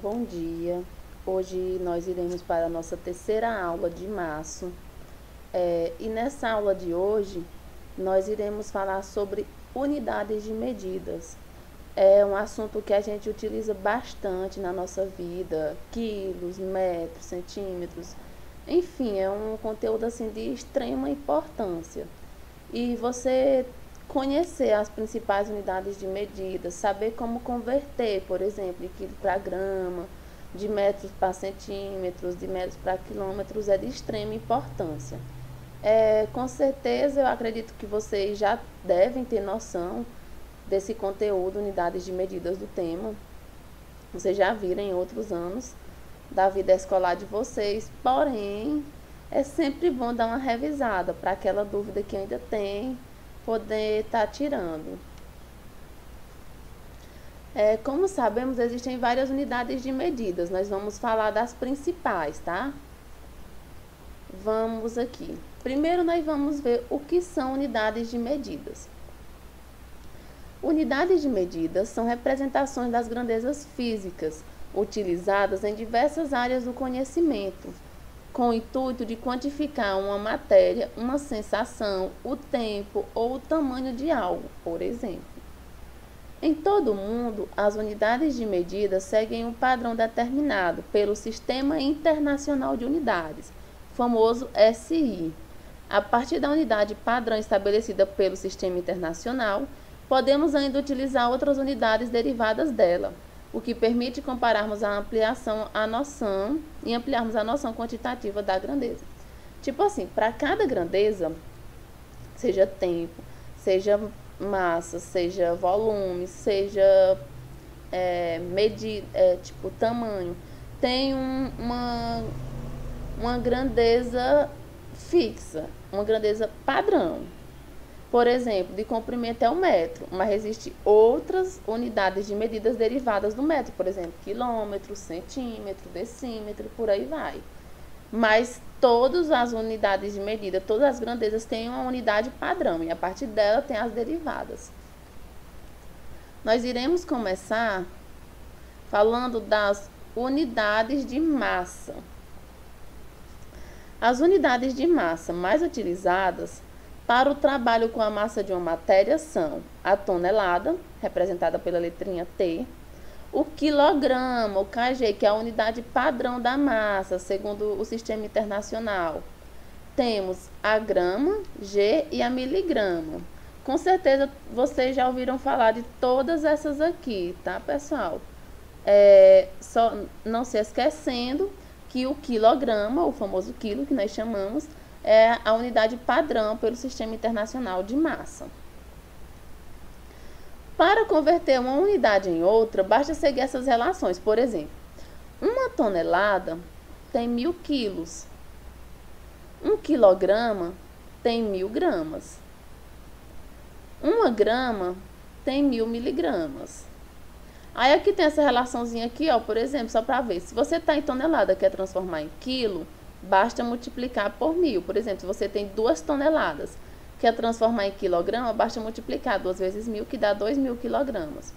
Bom dia. Hoje nós iremos para a nossa terceira aula de março. E nessa aula de hoje, nós iremos falar sobre unidades de medidas. É um assunto que a gente utiliza bastante na nossa vida, quilos, metros, centímetros. Enfim, é um conteúdo assim de extrema importância. E você conhecer as principais unidades de medida, saber como converter, por exemplo, de quilo para grama, de metros para centímetros, de metros para quilômetros, é de extrema importância. Com certeza, eu acredito que vocês já devem ter noção desse conteúdo, unidades de medidas do tema. Vocês já viram em outros anos da vida escolar de vocês, porém, é sempre bom dar uma revisada para aquela dúvida que ainda tem, poder estar tirando. Como sabemos, existem várias unidades de medidas. Nós vamos falar das principais, tá? Vamos aqui. Primeiro, nós vamos ver o que são unidades de medidas. Unidades de medidas são representações das grandezas físicas, utilizadas em diversas áreas do conhecimento, com o intuito de quantificar uma matéria, uma sensação, o tempo ou o tamanho de algo, por exemplo. Em todo o mundo, as unidades de medida seguem um padrão determinado pelo Sistema Internacional de Unidades, famoso SI. A partir da unidade padrão estabelecida pelo Sistema Internacional, podemos ainda utilizar outras unidades derivadas dela, o que permite compararmos a noção e ampliarmos a noção quantitativa da grandeza. Tipo assim, para cada grandeza, seja tempo, seja massa, seja volume, seja tipo tamanho, tem uma grandeza fixa, uma grandeza padrão. Por exemplo, de comprimento é o metro, mas existem outras unidades de medidas derivadas do metro, por exemplo, quilômetro, centímetro, decímetro, por aí vai. Mas todas as unidades de medida, todas as grandezas têm uma unidade padrão e a partir dela tem as derivadas. Nós iremos começar falando das unidades de massa. As unidades de massa mais utilizadas para o trabalho com a massa de uma matéria são a tonelada, representada pela letrinha T, o quilograma, o kg, que é a unidade padrão da massa, segundo o Sistema Internacional. Temos a grama, G e a miligrama. Com certeza vocês já ouviram falar de todas essas aqui, tá, pessoal? Só não se esquecendo que o quilograma, o famoso quilo que nós chamamos, é a unidade padrão pelo Sistema Internacional de Massa. Para converter uma unidade em outra, basta seguir essas relações. Por exemplo, uma tonelada tem 1000 quilos. 1 quilograma tem 1000 gramas. 1 grama tem 1000 miligramas. Aí aqui tem essa relaçãozinha aqui, ó, por exemplo, só para ver. Se você está em tonelada, quer transformar em quilo, basta multiplicar por 1000. Por exemplo, se você tem 2 toneladas, quer transformar em quilograma, basta multiplicar 2 vezes 1000, que dá 2000 quilogramas.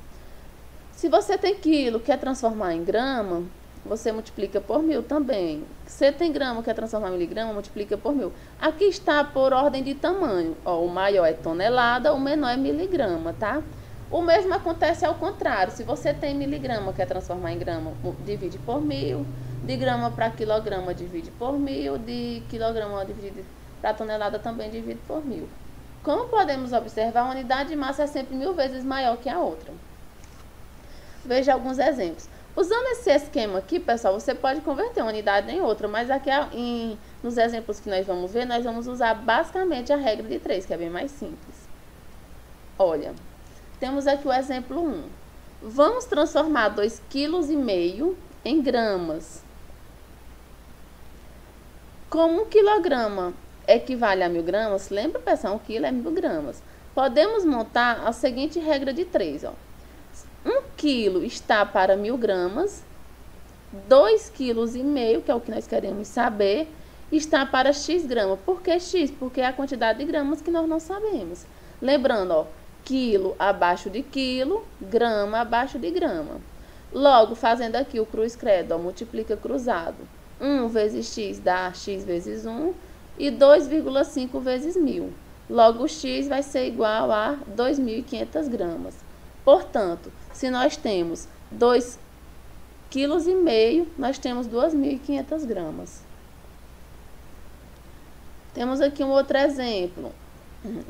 Se você tem quilo, quer transformar em grama, você multiplica por 1000 também. Se você tem grama, quer transformar em miligrama, multiplica por 1000. Aqui está por ordem de tamanho. Ó, o maior é tonelada, o menor é miligrama, tá? O mesmo acontece ao contrário. Se você tem miligrama, quer transformar em grama, divide por 1000. De grama para quilograma, divide por 1000. De quilograma para tonelada, também divide por 1000. Como podemos observar, a unidade de massa é sempre 1000 vezes maior que a outra. Veja alguns exemplos. Usando esse esquema aqui, pessoal, você pode converter uma unidade em outra, mas aqui nos exemplos que nós vamos ver, nós vamos usar basicamente a regra de 3, que é bem mais simples. Olha, temos aqui o exemplo 1. Vamos transformar 2,5 kg em gramas. Como 1 quilograma equivale a 1000 gramas, lembra, pessoal, 1 quilo é 1000 gramas. Podemos montar a seguinte regra de 3, ó. 1 quilo está para 1000 gramas, 2,5 kg, que é o que nós queremos saber, está para x gramas. Por que x? Porque é a quantidade de gramas que nós não sabemos. Lembrando, ó, quilo abaixo de quilo, grama abaixo de grama. Logo, fazendo aqui o cruz credo, ó, multiplica cruzado. 1 vezes x dá x vezes 1 e 2,5 vezes 1000. Logo, o x vai ser igual a 2.500 gramas. Portanto, se nós temos 2,5 kg, nós temos 2.500 gramas. Temos aqui um outro exemplo.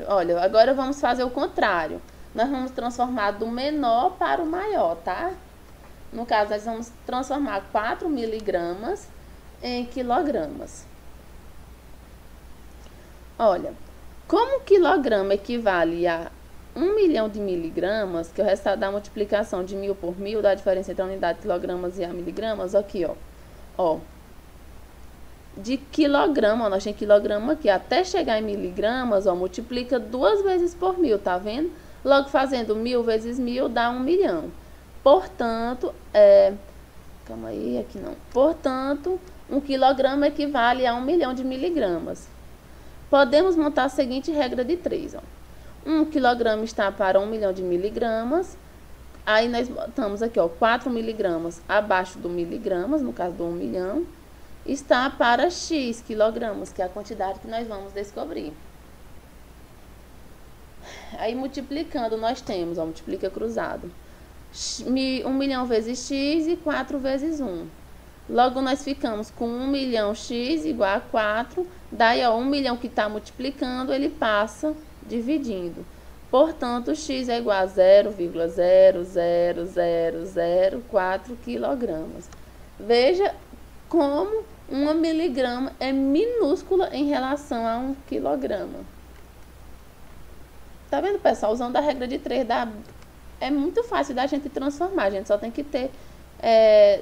Olha, agora vamos fazer o contrário. Nós vamos transformar do menor para o maior, tá? No caso, nós vamos transformar 4 miligramas em quilogramas. Olha, como quilograma equivale a 1 milhão de miligramas, que é o resultado da multiplicação de 1000 por 1000, da diferença entre a unidade de quilogramas e a miligramas, aqui, ó. De quilograma, ó, nós temos quilograma aqui, até chegar em miligramas, ó, multiplica 2 vezes por 1000, tá vendo? Logo, fazendo 1000 vezes 1000 dá 1 milhão. Portanto, calma aí, aqui não. Portanto, 1 quilograma equivale a 1 milhão de miligramas. Podemos montar a seguinte regra de 3, ó. 1 quilograma está para 1 milhão de miligramas. Aí nós botamos aqui, ó, 4 miligramas abaixo do miligramas, no caso do 1 milhão, está para x quilogramas, que é a quantidade que nós vamos descobrir. Aí multiplicando, nós temos, ó, multiplica cruzado. 1 milhão vezes x e 4 vezes 1. Logo, nós ficamos com 1 milhão x igual a 4. Daí, ó, 1 milhão que está multiplicando, ele passa dividindo. Portanto, x é igual a 0,00004 quilogramas. Veja como 1 miligrama é minúscula em relação a 1 quilograma. Tá vendo, pessoal? Usando a regra de 3, é muito fácil da gente transformar. A gente só tem que ter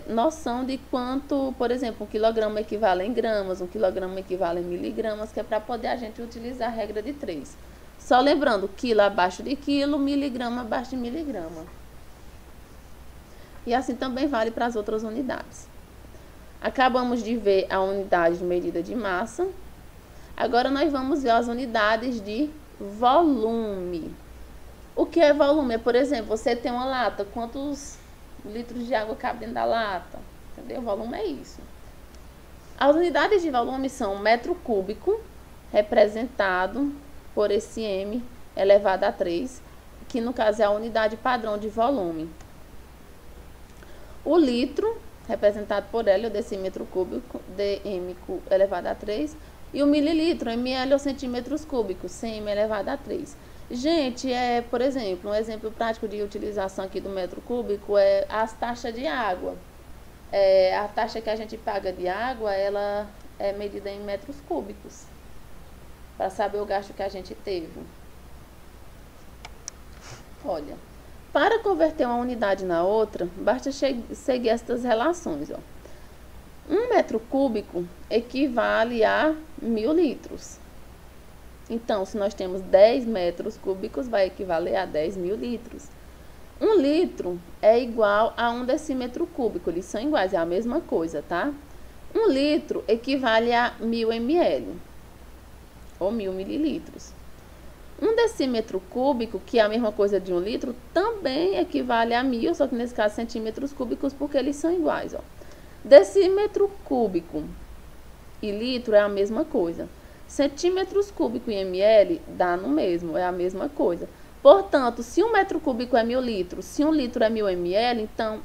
noção de quanto, por exemplo, 1 quilograma equivale em gramas, 1 quilograma equivale em miligramas, que é para poder a gente utilizar a regra de 3. Só lembrando, quilo abaixo de quilo, miligrama abaixo de miligrama. E assim também vale para as outras unidades. Acabamos de ver a unidade de medida de massa. Agora nós vamos ver as unidades de volume. O que é volume? Por exemplo, você tem uma lata, quantos litros de água cabe dentro da lata? Entendeu? Volume é isso. As unidades de volume são metro cúbico, representado por esse m elevado a 3, que no caso é a unidade padrão de volume. O litro, representado por L, o decímetro cúbico, dm elevado a 3. E o mililitro, ml ou centímetros cúbicos, cm elevado a 3. Gente, por exemplo, um exemplo prático de utilização aqui do metro cúbico é as taxas de água. A taxa que a gente paga de água, ela é medida em metros cúbicos, para saber o gasto que a gente teve. Olha, para converter uma unidade na outra, basta seguir estas relações, ó. 1 metro cúbico equivale a 1000 litros. Então, se nós temos 10 metros cúbicos, vai equivaler a 10.000 litros. 1 litro é igual a 1 decímetro cúbico. Eles são iguais, é a mesma coisa, tá? 1 litro equivale a 1000 ml, ou 1000 mililitros. 1 decímetro cúbico, que é a mesma coisa de 1 litro, também equivale a 1000, só que nesse caso centímetros cúbicos, porque eles são iguais, ó. Decímetro cúbico e litro é a mesma coisa. Centímetros cúbico e ml dá no mesmo, é a mesma coisa. Portanto, se 1 metro cúbico é 1000 litros, se 1 litro é 1000 ml, então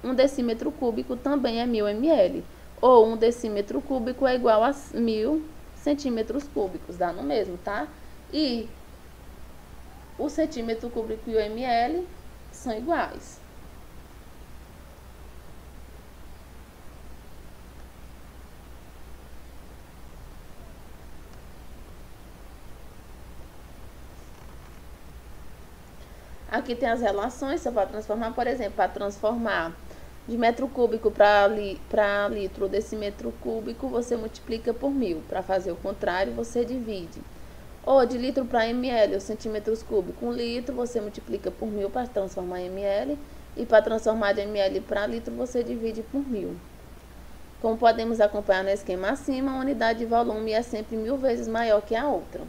1 decímetro cúbico também é 1000 ml. Ou 1 decímetro cúbico é igual a 1000 centímetros cúbicos, dá no mesmo, tá? E o centímetro cúbico e o ml são iguais. Aqui tem as relações, você pode transformar, por exemplo, para transformar de metro cúbico para litro ou decímetro cúbico, você multiplica por 1000. Para fazer o contrário, você divide. Ou de litro para ml, ou centímetros cúbicos, 1 litro, você multiplica por 1000 para transformar em ml. E para transformar de ml para litro, você divide por 1000. Como podemos acompanhar no esquema acima, a unidade de volume é sempre 1000 vezes maior que a outra.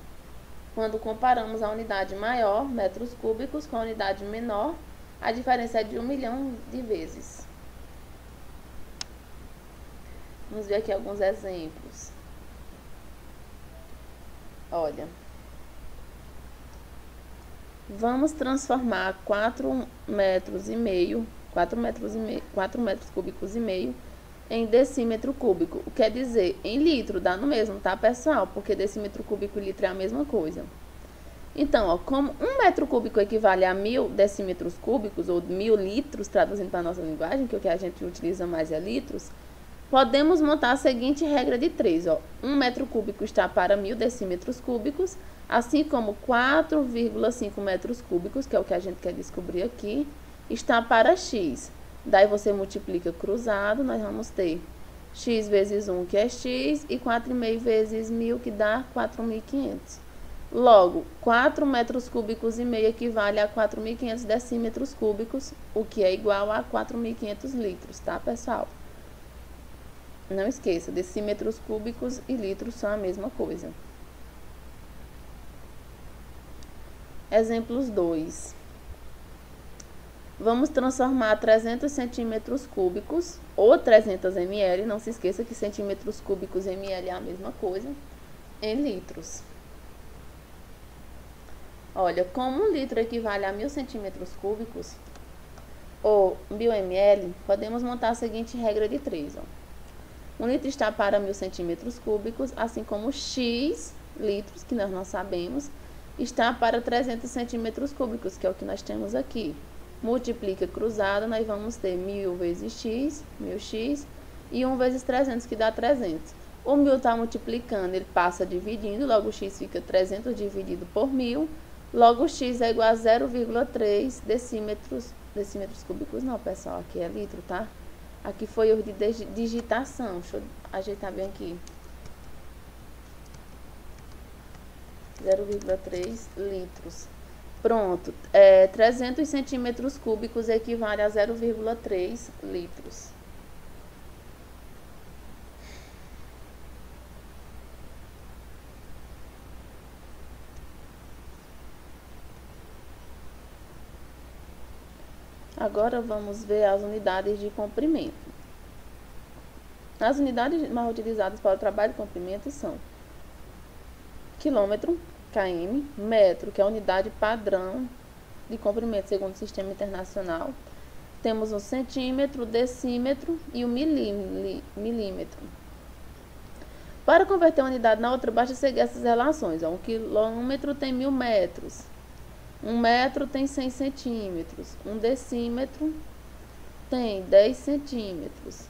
Quando comparamos a unidade maior, metros cúbicos, com a unidade menor, A diferença é de 1 milhão de vezes. Vamos ver aqui alguns exemplos. Olha. Vamos transformar 4 metros cúbicos e meio em decímetro cúbico. O que quer dizer, em litro, dá no mesmo, tá, pessoal? Porque decímetro cúbico e litro é a mesma coisa. Então, ó, como 1 metro cúbico equivale a 1000 decímetros cúbicos, ou 1000 litros, traduzindo para a nossa linguagem, que o que a gente utiliza mais é litros, podemos montar a seguinte regra de 3, ó. 1 metro cúbico está para 1000 decímetros cúbicos, assim como 4,5 metros cúbicos, que é o que a gente quer descobrir aqui, está para x. Daí você multiplica cruzado, nós vamos ter x vezes 1, que é x, e 4,5 vezes 1000, que dá 4.500. Logo, 4 metros cúbicos e meio equivale a 4.500 decímetros cúbicos, o que é igual a 4.500 litros, tá, pessoal? Não esqueça, decímetros cúbicos e litros são a mesma coisa. Exemplos 2. Vamos transformar 300 centímetros cúbicos, ou 300 ml, não se esqueça que centímetros cúbicos e ml é a mesma coisa, em litros. Olha, como 1 litro equivale a 1000 centímetros cúbicos, ou 1000 ml, podemos montar a seguinte regra de 3, ó. 1 litro está para 1000 centímetros cúbicos, assim como x litros, que nós não sabemos, está para 300 centímetros cúbicos, que é o que nós temos aqui. Multiplica cruzado, nós vamos ter 1000 vezes x, 1000x, e 1 vezes 300, que dá 300. O 1000 está multiplicando, ele passa dividindo, logo x fica 300 dividido por 1000, logo x é igual a 0,3 decímetros cúbicos, não, pessoal, aqui é litro, tá? Aqui foi erro de digitação, deixa eu ajeitar bem aqui. 0,3 litros. Pronto, 300 centímetros cúbicos equivale a 0,3 litros. Agora vamos ver as unidades de comprimento. As unidades mais utilizadas para o trabalho de comprimento são quilômetro, km, metro, que é a unidade padrão de comprimento segundo o sistema internacional. Temos o centímetro, decímetro e o milímetro. Para converter uma unidade na outra, basta seguir essas relações. Ó, 1 quilômetro tem 1000 metros. 1 metro tem 100 centímetros. 1 decímetro tem 10 centímetros.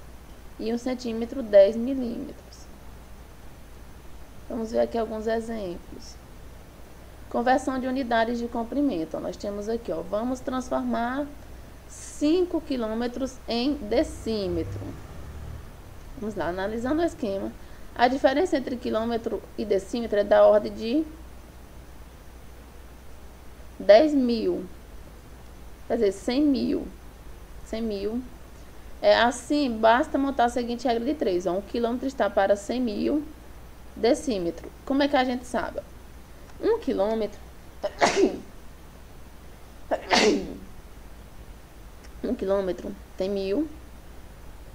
E 1 centímetro, 10 milímetros. Vamos ver aqui alguns exemplos. Conversão de unidades de comprimento. Ó, nós temos aqui, ó, vamos transformar 5 quilômetros em decímetro. Vamos lá, analisando o esquema. A diferença entre quilômetro e decímetro é da ordem de 10.000, quer dizer, 100.000. 100.000. Assim, basta montar a seguinte regra de 3. Ó, 1 quilômetro está para 100.000 decímetro. Como é que a gente sabe? 1 quilômetro... 1 quilômetro tem 1000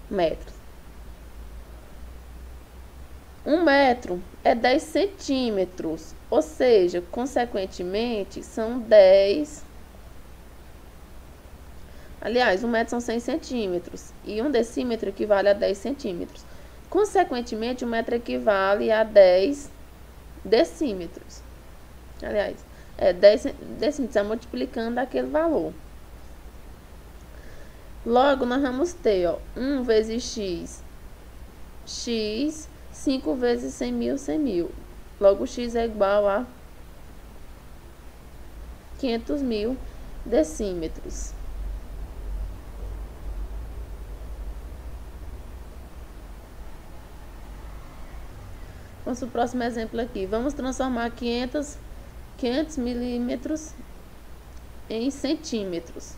metros. 1 metro é 10 centímetros, ou seja, consequentemente, são 10. Aliás, 1 metro são 100 centímetros e 1 decímetro equivale a 10 centímetros. Consequentemente, 1 metro equivale a 10 decímetros. Aliás, 10 decímetros, está multiplicando aquele valor. Logo, nós vamos ter, ó, 1 vezes x, x, 5 vezes 100.000, 100.000. Logo, x é igual a 500.000 decímetros. Vamos para o próximo exemplo aqui. Vamos transformar 500 milímetros em centímetros.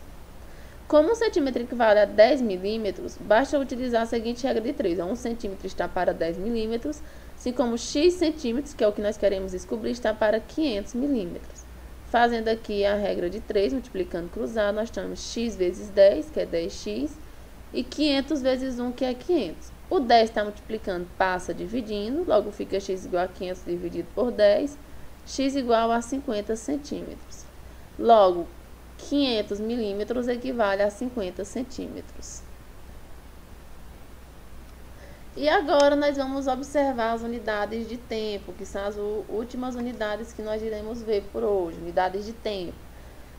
Como um centímetro equivale a 10 milímetros, basta utilizar a seguinte regra de 3. 1 centímetro está para 10 milímetros, assim como x centímetros, que é o que nós queremos descobrir, está para 500 milímetros. Fazendo aqui a regra de 3, multiplicando cruzado, nós temos x vezes 10, que é 10x, e 500 vezes 1, que é 500. O 10 está multiplicando, passa dividindo, logo fica x igual a 500 dividido por 10, x igual a 50 centímetros. Logo, 500 milímetros equivale a 50 centímetros. E agora nós vamos observar as unidades de tempo, que são as últimas unidades que nós iremos ver por hoje, unidades de tempo.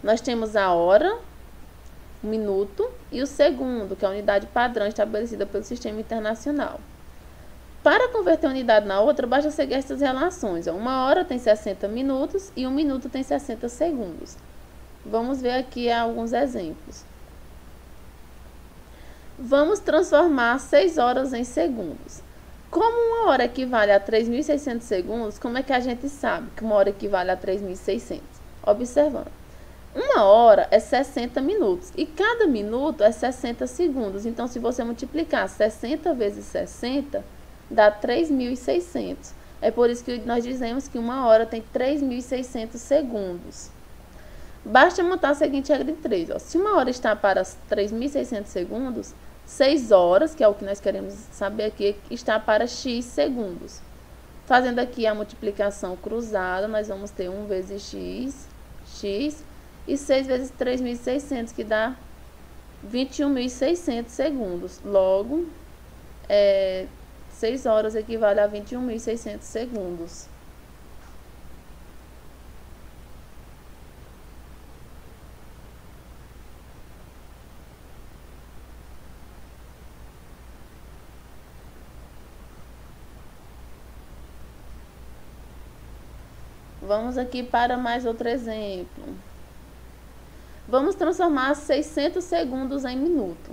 Nós temos a hora, o minuto e o segundo, que é a unidade padrão estabelecida pelo Sistema Internacional. Para converter uma unidade na outra, basta seguir estas relações. Uma hora tem 60 minutos e um minuto tem 60 segundos. Vamos ver aqui alguns exemplos. Vamos transformar 6 horas em segundos. Como uma hora equivale a 3.600 segundos, como é que a gente sabe que uma hora equivale a 3.600? Observando. Uma hora é 60 minutos e cada minuto é 60 segundos. Então, se você multiplicar 60 vezes 60, dá 3.600. É por isso que nós dizemos que uma hora tem 3.600 segundos. Basta montar a seguinte regra de 3. Se uma hora está para 3.600 segundos, 6 horas, que é o que nós queremos saber aqui, está para x segundos. Fazendo aqui a multiplicação cruzada, nós vamos ter 1 vezes x, e 6 vezes 3.600, que dá 21.600 segundos. Logo, 6 horas equivale a 21.600 segundos. Vamos aqui para mais outro exemplo. Vamos transformar 600 segundos em minuto.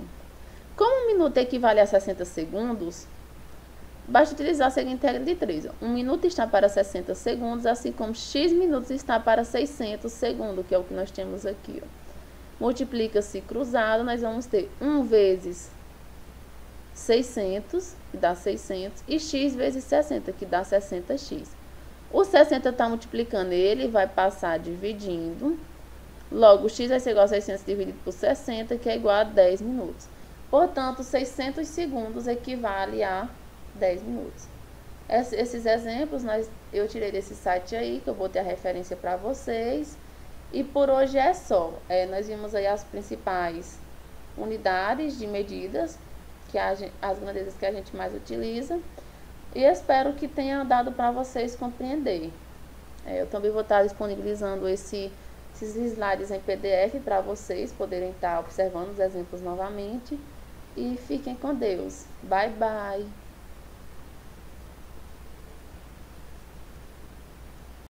Como um minuto equivale a 60 segundos, basta utilizar a seguinte regra de 3. Um minuto está para 60 segundos, assim como x minutos está para 600 segundos, que é o que nós temos aqui. Multiplica-se cruzado, nós vamos ter 1 vezes 600, que dá 600, e x vezes 60, que dá 60x. O 60 está multiplicando, ele vai passar dividindo. Logo, x vai ser igual a 600 dividido por 60, que é igual a 10 minutos. Portanto, 600 segundos equivale a 10 minutos. Esses exemplos eu tirei desse site aí, que eu botei a referência para vocês. E por hoje é só. Nós vimos aí as principais unidades de medidas, as grandezas que a gente mais utiliza. E espero que tenha dado para vocês compreender. Eu também vou estar disponibilizando esses slides em PDF para vocês poderem estar observando os exemplos novamente. E fiquem com Deus. Bye, bye.